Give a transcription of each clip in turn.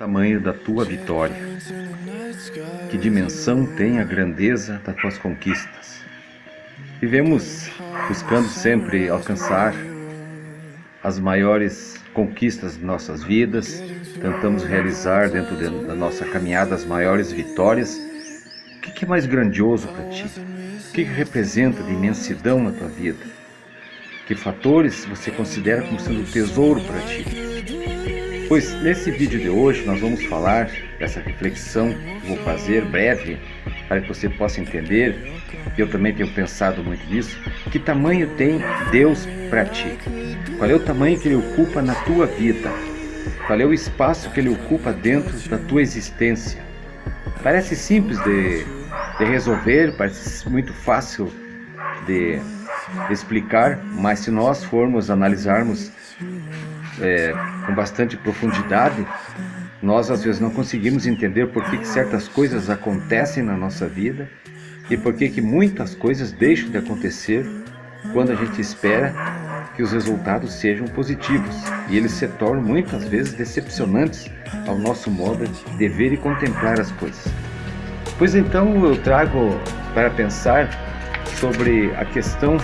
Tamanho da tua vitória? Que dimensão tem a grandeza das tuas conquistas? Vivemos buscando sempre alcançar as maiores conquistas de nossas vidas, tentamos realizar dentro da nossa caminhada as maiores vitórias. O que é mais grandioso para ti? O que representa de imensidão na tua vida? Que fatores você considera como sendo tesouro para ti? Pois nesse vídeo de hoje nós vamos falar dessa reflexão que vou fazer breve para que você possa entender. Eu também tenho pensado muito nisso. Que tamanho tem Deus para ti? Qual é o tamanho que Ele ocupa na tua vida? Qual é o espaço que Ele ocupa dentro da tua existência? Parece simples de resolver, parece muito fácil de explicar, mas se nós formos analisarmos com bastante profundidade, nós às vezes não conseguimos entender por que certas coisas acontecem na nossa vida e por que muitas coisas deixam de acontecer quando a gente espera que os resultados sejam positivos, e eles se tornam muitas vezes decepcionantes ao nosso modo de ver e contemplar as coisas. Pois então eu trago para pensar sobre a questão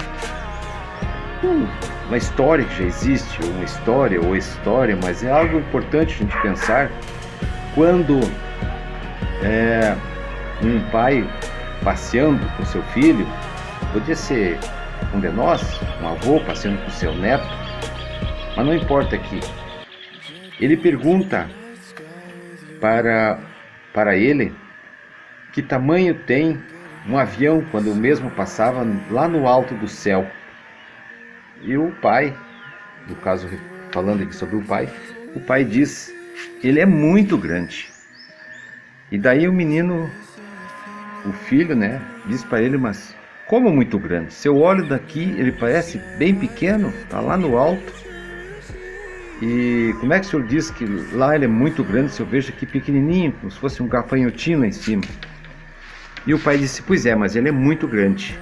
uma história que já existe, uma história ou história, mas é algo importante a gente pensar quando um pai passeando com seu filho, podia ser um de nós, um avô passeando com seu neto, mas não importa aqui. Ele pergunta para ele que tamanho tem um avião quando o mesmo passava lá no alto do céu. E o pai, no caso falando aqui sobre o pai diz: ele é muito grande. E daí o menino, o filho, diz para ele: mas como muito grande? Se eu olho daqui, ele parece bem pequeno, está lá no alto. E como é que o senhor diz que lá ele é muito grande, se eu vejo aqui pequenininho, como se fosse um gafanhotinho lá em cima? E o pai disse: pois é, mas ele é muito grande.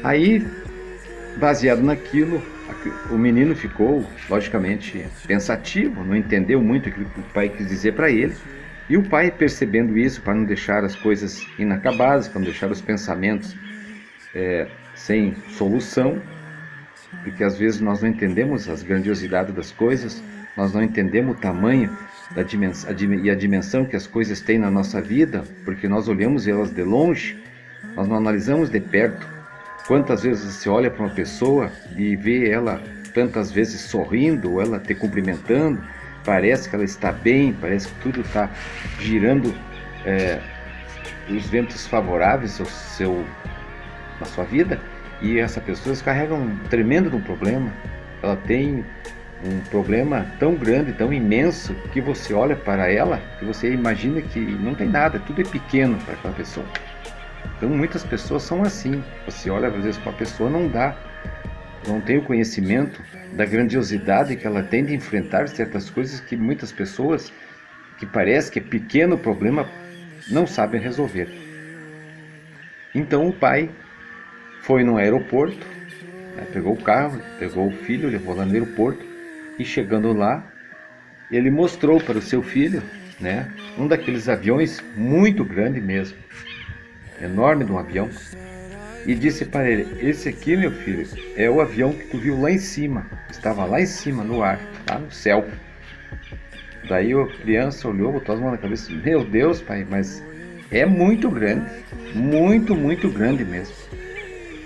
Aí, baseado naquilo, o menino ficou, logicamente, pensativo, não entendeu muito aquilo que o pai quis dizer para ele. E o pai, percebendo isso, para não deixar as coisas inacabadas, para não deixar os pensamentos sem solução, porque às vezes nós não entendemos as grandiosidades das coisas, nós não entendemos o tamanho e a dimensão que as coisas têm na nossa vida, porque nós olhamos elas de longe, nós não analisamos de perto. Quantas vezes você olha para uma pessoa e vê ela tantas vezes sorrindo, ou ela te cumprimentando, parece que ela está bem, parece que tudo está girando, os ventos favoráveis na sua vida, e essa pessoa carrega um tremendo de um problema. Ela tem um problema tão grande, tão imenso, que você olha para ela e você imagina que não tem nada, tudo é pequeno para aquela pessoa. Então muitas pessoas são assim. Você olha às vezes para uma pessoa, não tem o conhecimento da grandiosidade que ela tem de enfrentar certas coisas que muitas pessoas, que parece que é pequeno o problema, não sabem resolver. Então o pai foi no aeroporto, pegou o carro, pegou o filho, levou lá no aeroporto, e chegando lá, ele mostrou para o seu filho, um daqueles aviões muito grande mesmo, enorme de um avião, e disse para ele: esse aqui, meu filho, é o avião que tu viu lá em cima, estava lá em cima no ar, lá no céu. Daí a criança olhou, botou as mãos na cabeça: meu Deus, pai, mas é muito grande, muito, muito grande mesmo.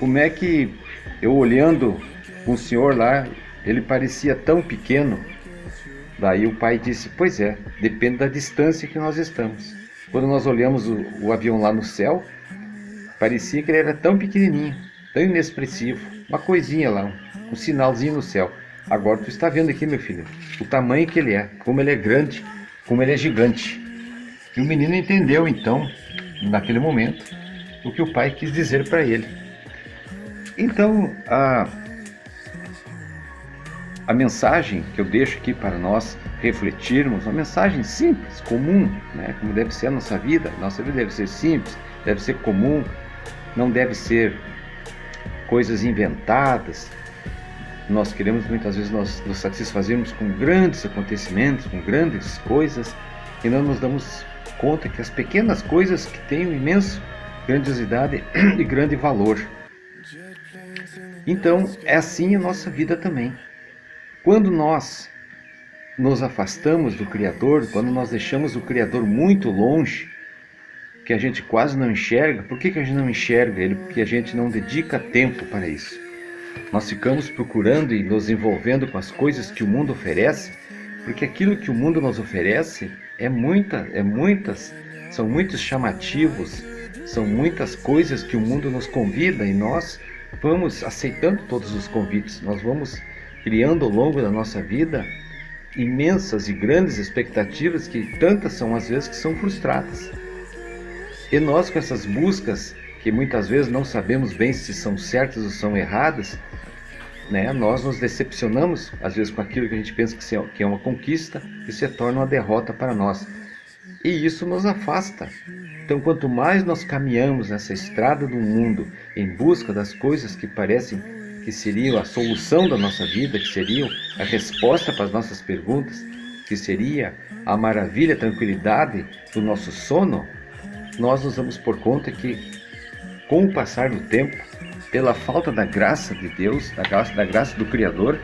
Como é que eu olhando com o senhor lá, ele parecia tão pequeno? Daí o pai disse: pois é, depende da distância que nós estamos. Quando nós olhamos o avião lá no céu, parecia que ele era tão pequenininho, tão inexpressivo, uma coisinha lá, um sinalzinho no céu. Agora tu está vendo aqui, meu filho, o tamanho que ele é, como ele é grande, como ele é gigante. E o menino entendeu então, naquele momento, o que o pai quis dizer para ele. Então, a mensagem que eu deixo aqui para nós refletirmos, uma mensagem simples, comum, como deve ser a nossa vida. Nossa vida deve ser simples, deve ser comum, não deve ser coisas inventadas. Nós queremos muitas vezes nos satisfazermos com grandes acontecimentos, com grandes coisas, e não nos damos conta que as pequenas coisas que têm uma imensa grandiosidade e grande valor. Então, é assim a nossa vida também. Quando nós nos afastamos do Criador, quando nós deixamos o Criador muito longe, que a gente quase não enxerga, por que a gente não enxerga Ele? Porque a gente não dedica tempo para isso. Nós ficamos procurando e nos envolvendo com as coisas que o mundo oferece, porque aquilo que o mundo nos oferece são muitos chamativos, são muitas coisas que o mundo nos convida e nós vamos aceitando todos os convites, nós vamos criando ao longo da nossa vida imensas e grandes expectativas que tantas são às vezes que são frustradas. E nós com essas buscas, que muitas vezes não sabemos bem se são certas ou são erradas, né? Nós nos decepcionamos às vezes com aquilo que a gente pensa que é uma conquista e se torna uma derrota para nós. E isso nos afasta. Então, quanto mais nós caminhamos nessa estrada do mundo em busca das coisas que parecem que seriam a solução da nossa vida, que seriam a resposta para as nossas perguntas, que seria a maravilha, a tranquilidade do nosso sono, nós nos damos por conta que, com o passar do tempo, pela falta da graça de Deus, da graça do Criador,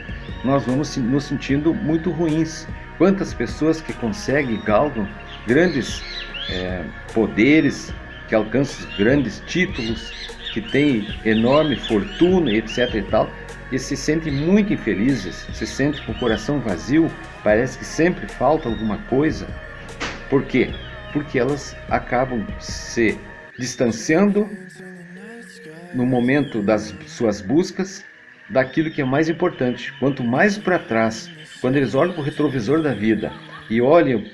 nós vamos nos sentindo muito ruins. Quantas pessoas que conseguem, galgam grandes poderes, que alcançam grandes títulos, que têm enorme fortuna, etc. e tal, e se sentem muito infelizes, se sentem com o coração vazio, parece que sempre falta alguma coisa. Por quê? Porque elas acabam se distanciando no momento das suas buscas daquilo que é mais importante. Quanto mais para trás, quando eles olham para o retrovisor da vida e olham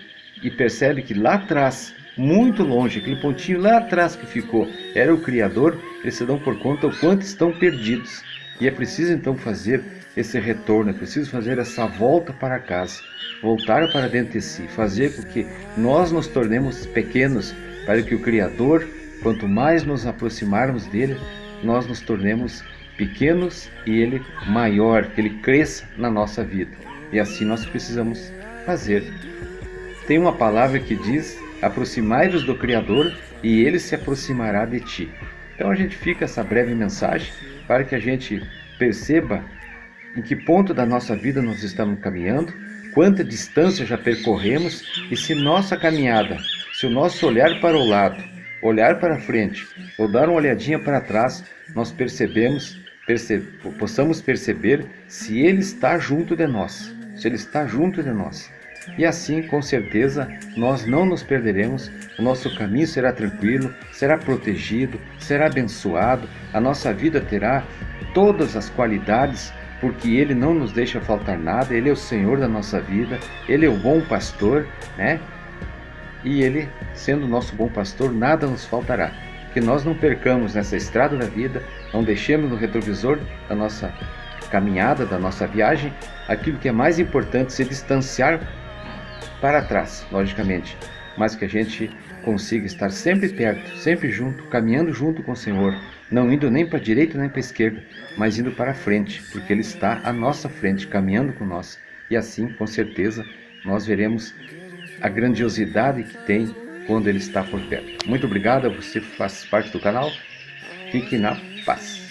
e percebem que lá atrás, muito longe, aquele pontinho lá atrás que ficou, era o Criador, eles se dão por conta o quanto estão perdidos. E é preciso então fazer esse retorno, é preciso fazer essa volta para casa, voltar para dentro de si, fazer com que nós nos tornemos pequenos, para que o Criador, quanto mais nos aproximarmos dele, nós nos tornemos pequenos e ele maior, que ele cresça na nossa vida. E assim nós precisamos fazer. Tem uma palavra que diz: aproximai-vos do Criador e ele se aproximará de ti. Então a gente fica essa breve mensagem para que a gente perceba em que ponto da nossa vida nós estamos caminhando, quanta distância já percorremos e se nossa caminhada, se o nosso olhar para o lado, olhar para frente ou dar uma olhadinha para trás, nós possamos perceber se Ele está junto de nós, se Ele está junto de nós. E assim, com certeza, nós não nos perderemos, o nosso caminho será tranquilo, será protegido, será abençoado, a nossa vida terá todas as qualidades, porque Ele não nos deixa faltar nada, Ele é o Senhor da nossa vida, Ele é o bom pastor, né? E Ele, sendo o nosso bom pastor, nada nos faltará. Que nós não percamos nessa estrada da vida, não deixemos no retrovisor da nossa caminhada, da nossa viagem, aquilo que é mais importante, se distanciar para trás, logicamente, mas que a gente consiga estar sempre perto, sempre junto, caminhando junto com o Senhor, não indo nem para a direita nem para a esquerda, mas indo para a frente, porque Ele está à nossa frente, caminhando com nós. E assim, com certeza, nós veremos a grandiosidade que tem quando Ele está por perto. Muito obrigado a você que faz parte do canal. Fique na paz.